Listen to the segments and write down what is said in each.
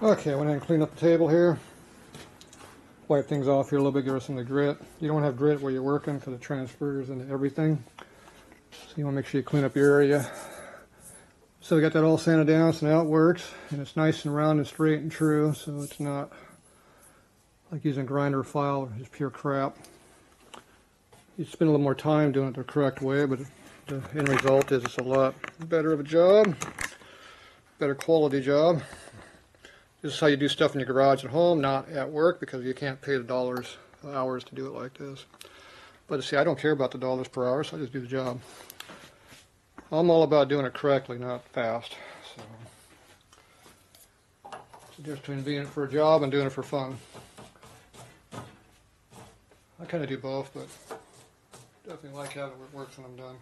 Okay, I went ahead and cleaned up the table here. Wipe things off here a little bit, give her some of the grit. You don't have grit where you're working because it transfers into everything. So you want to make sure you clean up your area. So we got that all sanded down, so now it works. And it's nice and round and straight and true, so it's not like using a grinder or file, just pure crap. You spend a little more time doing it the correct way, but the end result is it's a lot better of a job, better quality job. This is how you do stuff in your garage at home, not at work, because you can't pay the hours to do it like this. But see, I don't care about the dollars per hour, so I just do the job. I'm all about doing it correctly, not fast. So it's the difference between doing it for a job and doing it for fun. I kind of do both, but definitely like having it works when I'm done.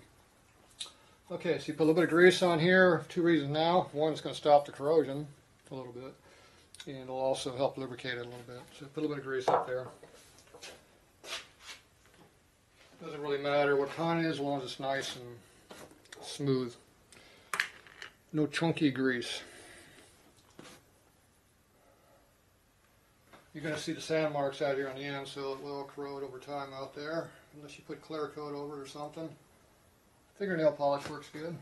Okay, so you put a little bit of grease on here for 2 reasons now. One, it's going to stop the corrosion a little bit, and it'll also help lubricate it a little bit. So put a little bit of grease up there. Doesn't really matter what kind it is, as long as it's nice and smooth. No chunky grease. You're going to see the sand marks out here on the end, so it will corrode over time out there, unless you put clear coat over it or something. Fingernail polish works good.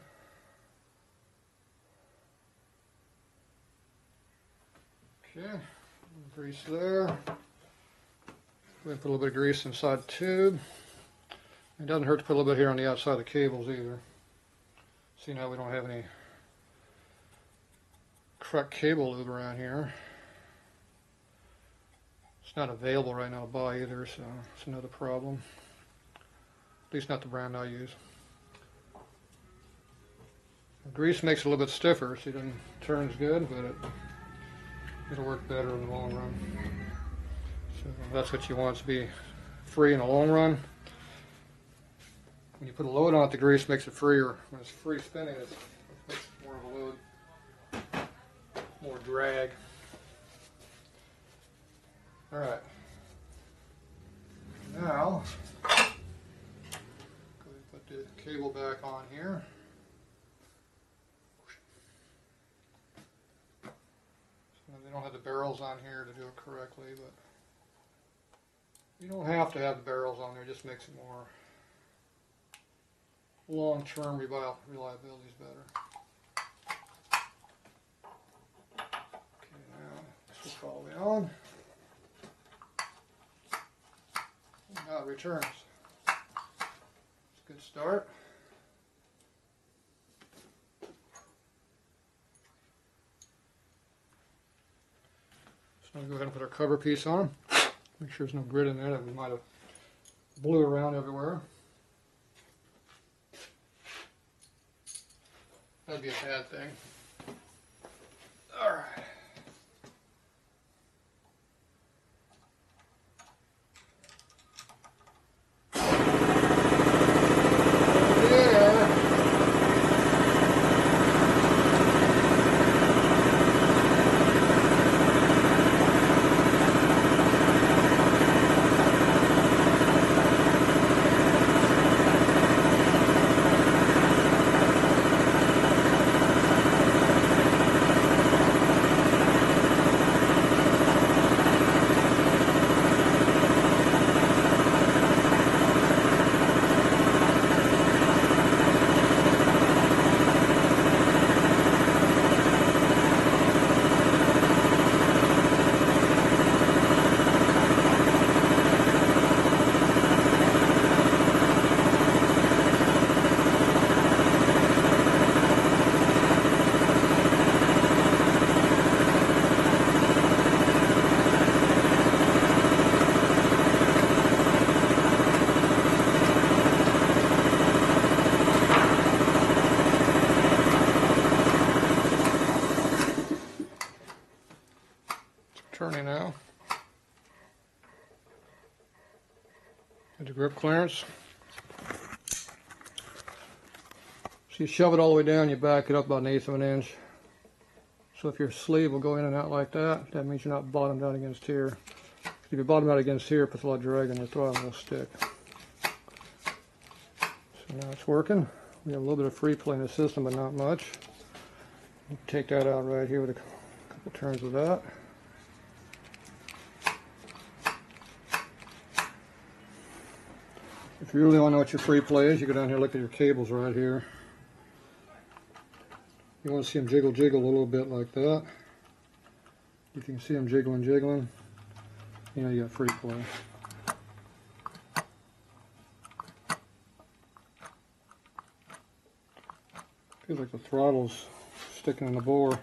Okay, grease there. We're going to put a little bit of grease inside the tube. It doesn't hurt to put a little bit here on the outside of the cables either. See, now we don't have any correct cable lube around here. It's not available right now to buy either, so it's another problem. At least not the brand I use. The grease makes it a little bit stiffer, so it doesn't turn as good, but it'll work better in the long run. So that's what you want, to be free in the long run. When you put a load on it, the grease makes it freer. When it's free spinning, it makes more of a load, more drag. All right. Now, go ahead and put the cable back on here. They don't have the barrels on here to do it correctly, but you don't have to have the barrels on there. It just makes it more long-term reliability is better. Okay, now switch all the way on. And now it returns. It's a good start. So I'm going to go ahead and put our cover piece on. Make sure there's no grit in there that we might have blew around everywhere. That'd be a bad thing. All right. Turning now. Get the grip clearance. So you shove it all the way down, you back it up about 1/8 of an inch. So if your sleeve will go in and out like that, that means you're not bottomed out against here. If you bottom out against here, it puts a lot of drag on your throttle and it'll stick. So now it's working. We have a little bit of free play in the system, but not much. Take that out right here with a Couple turns of that. If you really want to know what your free play is, you go down here and look at your cables right here. You want to see them jiggle a little bit like that. If you can see them jiggling, you know you got free play. Feels like the throttle's sticking in the bore.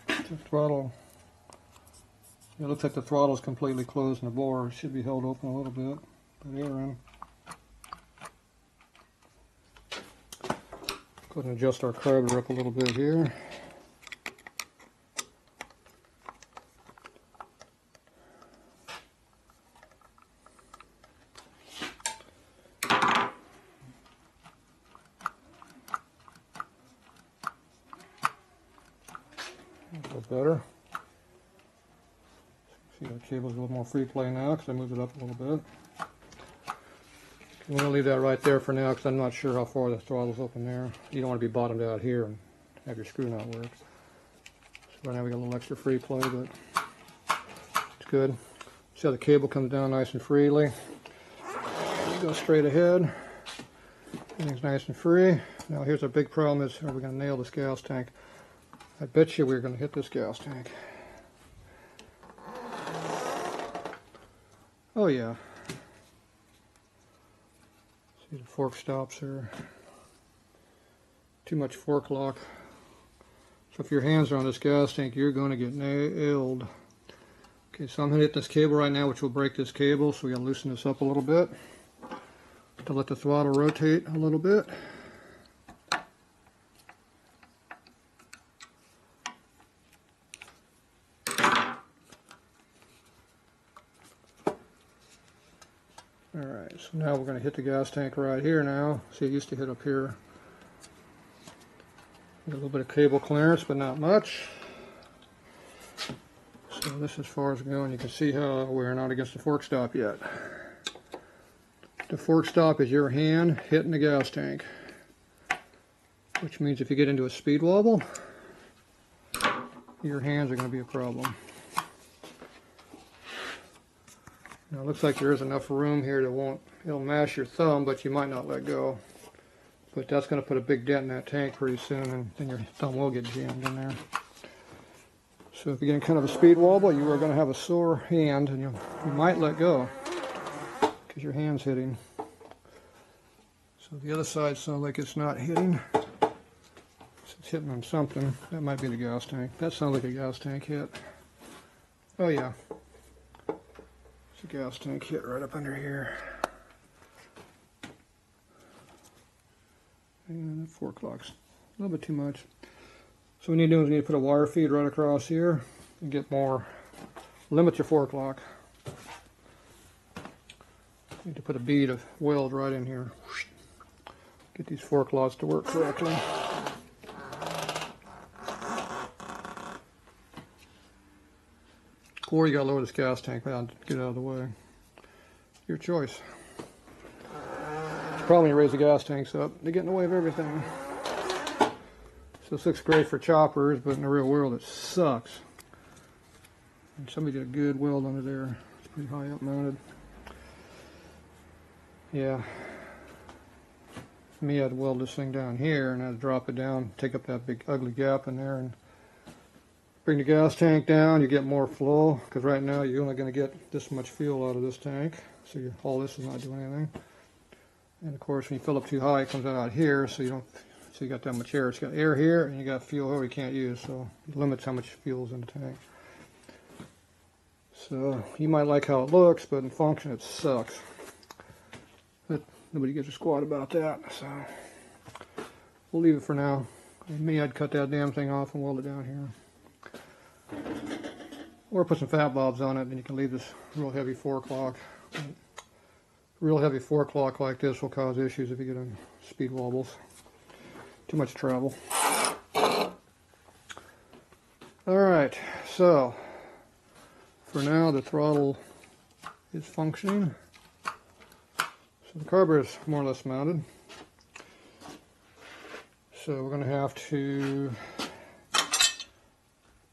The throttle, it looks like the throttle's completely closed in the bore. It should be held open a little bit, put air in. Go ahead and adjust our carburetor up a little bit here. A little better. See, the cable's a little more free play now because I moved it up a little bit. I'm going to leave that right there for now because I'm not sure how far the throttle's open there. You don't want to be bottomed out here and have your screw not work. So right now we got a little extra free play, but it's good. See how the cable comes down nice and freely. You go straight ahead. Everything's nice and free. Now here's our big problem is, are we going to nail this gas tank? I bet you we're going to hit this gas tank. Oh yeah. See the fork stops here. Too much fork lock. So if your hands are on this gas tank, you're going to get nailed. Okay, so I'm going to hit this cable right now, which will break this cable. So we got to loosen this up a little bit to let the throttle rotate a little bit. Alright, so now we're going to hit the gas tank right here now. See, it used to hit up here. Got a little bit of cable clearance, but not much. So this is as far as it's going. You can see how we're not against the fork stop yet. The fork stop is your hand hitting the gas tank. Which means if you get into a speed wobble, your hands are going to be a problem. Now it looks like there is enough room here that it'll mash your thumb, but you might not let go. But that's going to put a big dent in that tank pretty soon, and then your thumb will get jammed in there. So if you get in kind of a speed wobble, you are going to have a sore hand, and you might let go because your hand's hitting. So the other side sounds like it's not hitting. So it's hitting on something. That might be the gas tank. That sounds like a gas tank hit. Oh yeah. It's a gas tank hit right up under here. And that fork lock's a little bit too much. So what we need to do is we need to put a wire feed right across here and get more, limit your fork lock. Need to put a bead of weld right in here. Get these fork locks to work correctly. Or you gotta lower this gas tank down to get out of the way. Your choice. The problem when you raise the gas tanks up, they get in the way of everything. So this looks great for choppers, but in the real world it sucks. And somebody did a good weld under there. It's pretty high up mounted. Yeah. Me, I'd weld this thing down here and I'd drop it down, take up that big ugly gap in there and bring the gas tank down. You get more flow because right now you're only going to get this much fuel out of this tank. So all this is not doing anything. And of course when you fill up too high it comes out here, so you got that much air. It's got air here and you got fuel here you can't use, so it limits how much fuel is in the tank. So you might like how it looks, but in function it sucks. But nobody gives a squat about that, so we'll leave it for now. And me, I'd cut that damn thing off and weld it down here. Or put some fat bobs on it, and you can leave this real heavy fork lock. Real heavy fork lock like this will cause issues if you get in speed wobbles. Too much travel. Alright, so for now the throttle is functioning. So the carburetor is more or less mounted. So we're going to have to,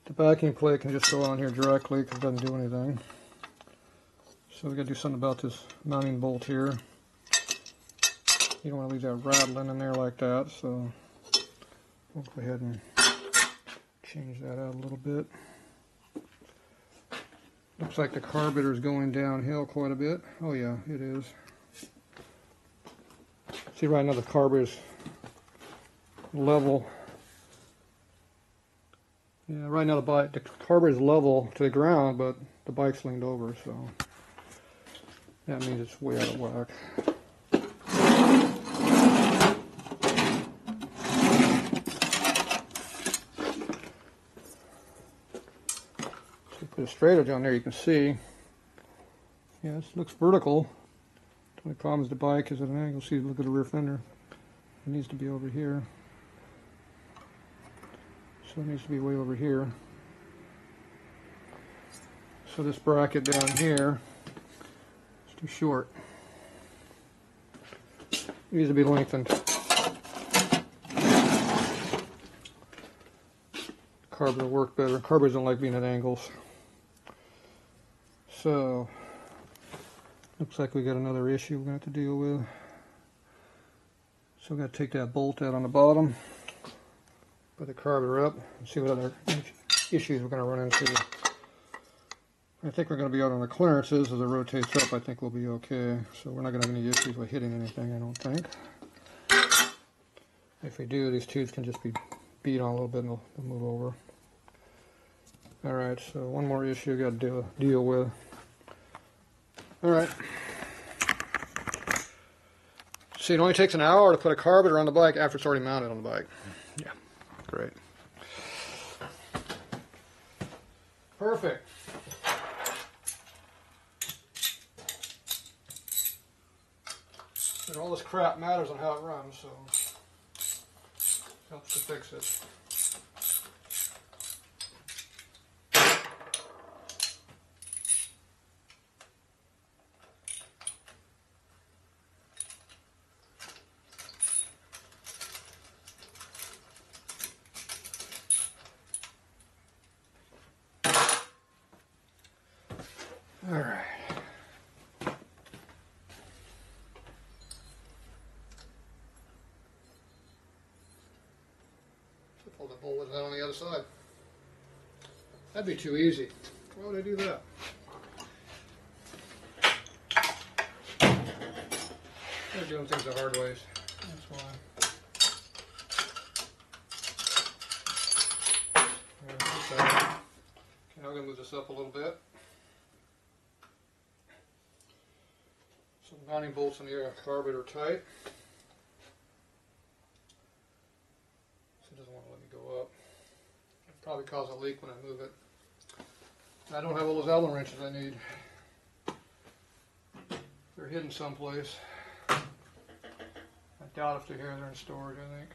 the backing plate can just go on here directly because it doesn't do anything. So we got to do something about this mounting bolt here. You don't want to leave that rattling in there like that, so we'll go ahead and change that out a little bit. Looks like the carburetor is going downhill quite a bit. Oh yeah, it is. See right now the carburetor's level. Yeah, right now the carburetor is level to the ground, but the bike's leaned over, so that means it's way out of whack. So put a straighter down there, you can see. Yeah, this looks vertical. The only problem is the bike is at an angle. See, look at the rear fender. It needs to be over here. So it needs to be way over here. So this bracket down here is too short. It needs to be lengthened. Carburetor will work better. Carburetors don't like being at angles. So looks like we got another issue we're going to have to deal with. So we're going to take that bolt out on the bottom, put the carburetor up, and see what other issues we're going to run into. I think we're going to be out on the clearances. As it rotates up, I think we'll be okay. So we're not going to have any issues with hitting anything, I don't think. If we do, these tubes can just be beat on a little bit and they'll move over. Alright, so one more issue we got to deal with. Alright. See, it only takes an hour to put a carburetor on the bike after it's already mounted on the bike. Yeah, great. Perfect. And all this crap matters on how it runs, so helps to fix it. All right. Pull the bolt out on the other side. That'd be too easy. Why would I do that? They're doing things the hard ways. That's why. Okay, I'm going to move this up a little bit. So the mounting bolts on the carburetor are tight. So it doesn't want to let me go up. It'll probably cause a leak when I move it. I don't have all those Allen wrenches I need. They're hidden someplace. I doubt if they're here, they're in storage, I think.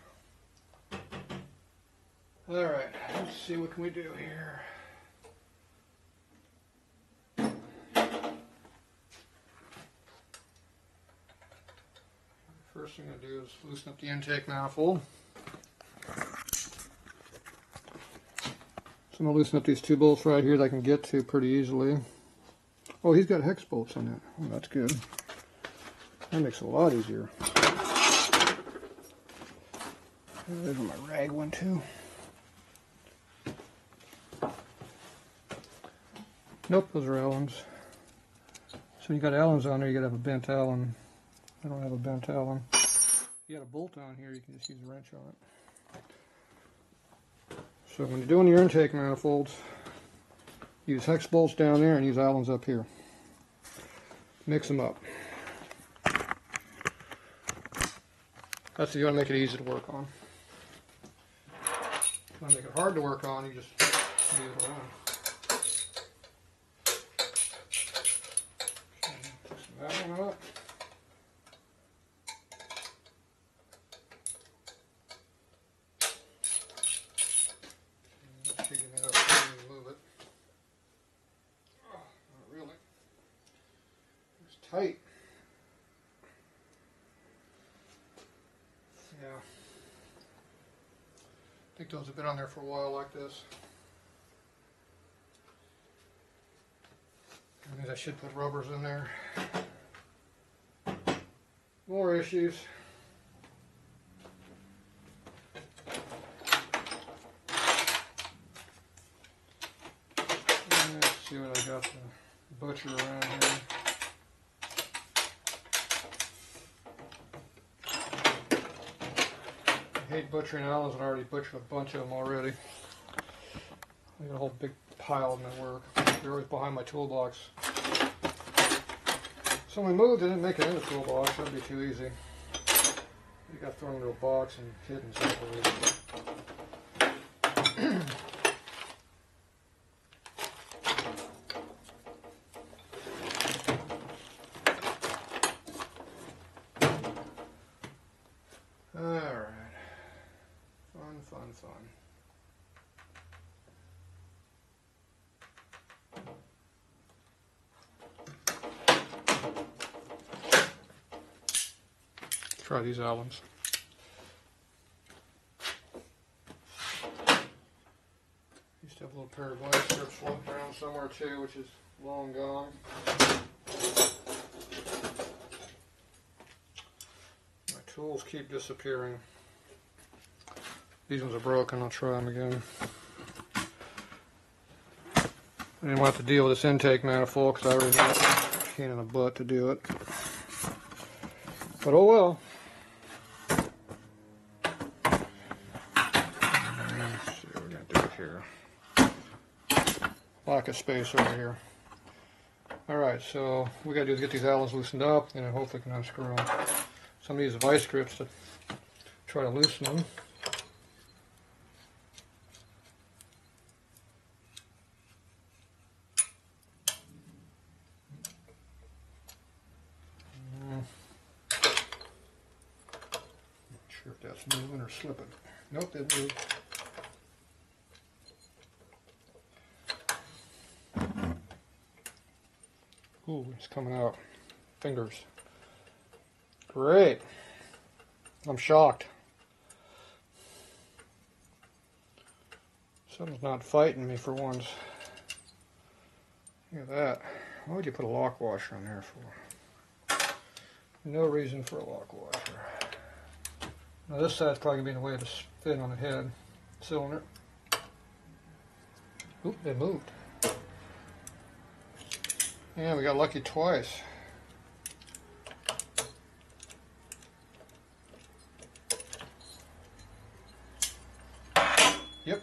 Alright, let's see what can we do here. First thing I'm going to do is loosen up the intake manifold. So I'm going to loosen up these two bolts right here that I can get to pretty easily. Oh, he's got hex bolts on it. Oh, that's good. That makes it a lot easier. There's my rag one too. Nope, those are Allens. So you got Allens on there, you got to have a bent Allen. I don't have a bent Allen. If you got a bolt on here, you can just use a wrench on it. So when you're doing your intake manifolds, use hex bolts down there and use Allens up here. Mix them up. That's if you want to make it easy to work on. If you want to make it hard to work on, you just leave it alone. Loosen that one up. Tight. Yeah. I think those have been on there for a while like this. That means I should put rubbers in there. More issues. Let's see what I got to butcher around here. I hate butchering Allens, and I already butchered a bunch of them already. I got a whole big pile of them at work. They're always behind my toolbox. So when we moved, I didn't make it in the toolbox. That'd be too easy. You got thrown into a box and hidden someplace. Alright. Fun. Try these Allens. Used to have a little pair of white strips floating around somewhere too, which is long gone. My tools keep disappearing. These ones are broken. I'll try them again. I didn't want to deal with this intake manifold because I already got a pain in the butt to do it. But oh well. Let's see what we're going to do here. Lack of space over here. Alright, so what we got to do is get these Allens loosened up, and I hopefully can unscrew them. Some of these vice grips to try to loosen them. If that's moving or slipping. Nope, didn't move. Ooh, it's coming out. Fingers. Great. I'm shocked. Something's not fighting me for once. Look at that. Why would you put a lock washer on there for? No reason for a lock washer. Now this side's probably going to be in the way of the spin on the head cylinder. Oop, they moved. Yeah, we got lucky twice. Yep.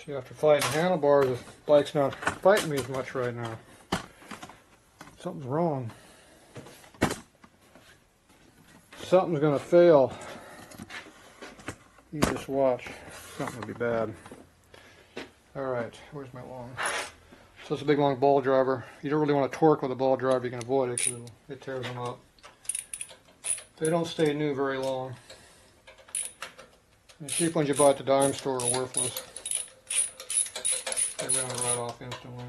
See, after fighting handlebars, the bike's not fighting me as much right now. Something's wrong. Something's gonna fail. You just watch. Something will be bad. Alright, where's my long? So it's a big long ball driver. You don't really want to torque with a ball driver. You can avoid it because it tears them up. They don't stay new very long. The cheap ones you buy at the dime store are worthless. They round right off instantly.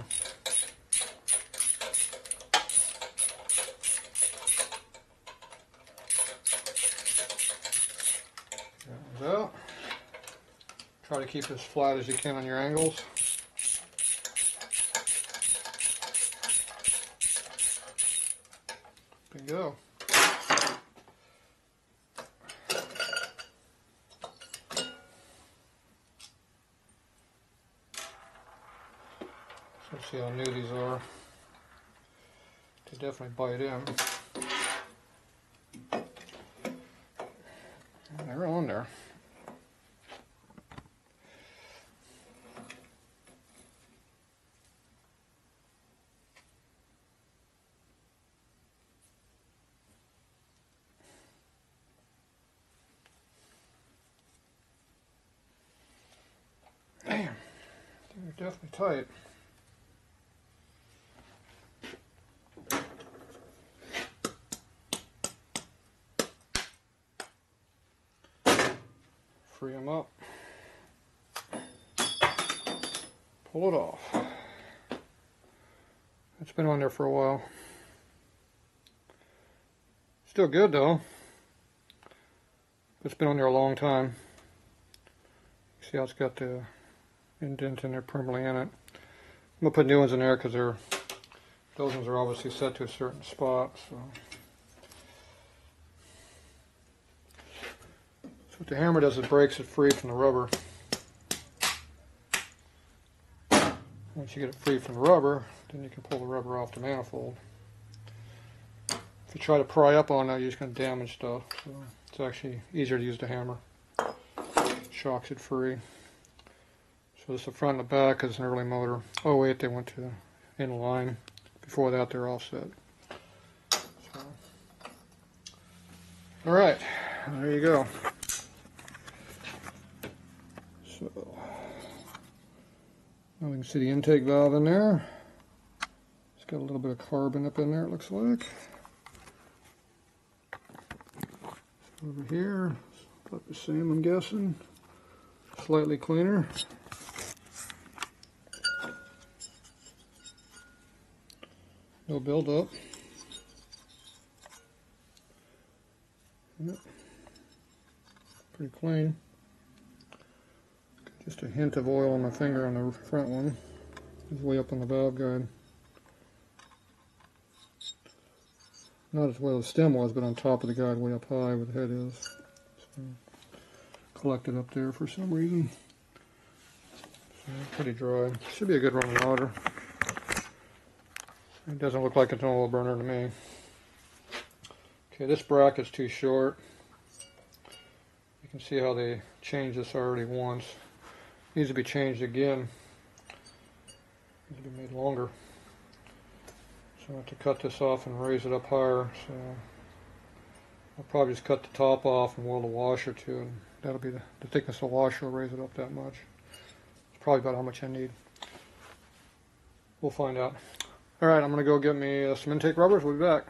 That one's out. Try to keep as flat as you can on your angles. There you go. Let's see how new these are. They definitely bite in. They're on there. Damn, they're definitely tight. Free them up. Pull it off. That's been on there for a while. Still good though. It's been on there a long time. See how it's got the indent in there permanently in it. I'm gonna put new ones in there because those ones are obviously set to a certain spot. So what the hammer does, it breaks it free from the rubber. Once you get it free from the rubber, then you can pull the rubber off the manifold. If you try to pry up on that, you're just going to damage stuff. So it's actually easier to use the hammer. Shocks it free. So this is the front and the back is an early motor. Oh wait, they went to inline. Before that, they're all set. So. All right, there you go. So now we can see the intake valve in there. It's got a little bit of carbon up in there, it looks like. Over here, about the same, I'm guessing. Slightly cleaner. No buildup. Yep. Pretty clean. Just a hint of oil on my finger on the front one. It's way up on the valve guide. Not as well as the stem was, but on top of the guide, way up high where the head is. So, collected up there for some reason. So, pretty dry. Should be a good running motor. It doesn't look like it's an oil burner to me. Okay, this bracket's too short. You can see how they changed this already once. Needs to be changed again. Needs to be made longer. So I have to cut this off and raise it up higher. So I'll probably just cut the top off and weld a washer to it. And that'll be the thickness of the washer will raise it up that much. It's probably about how much I need. We'll find out. Alright, I'm going to go get me some intake rubbers. We'll be back.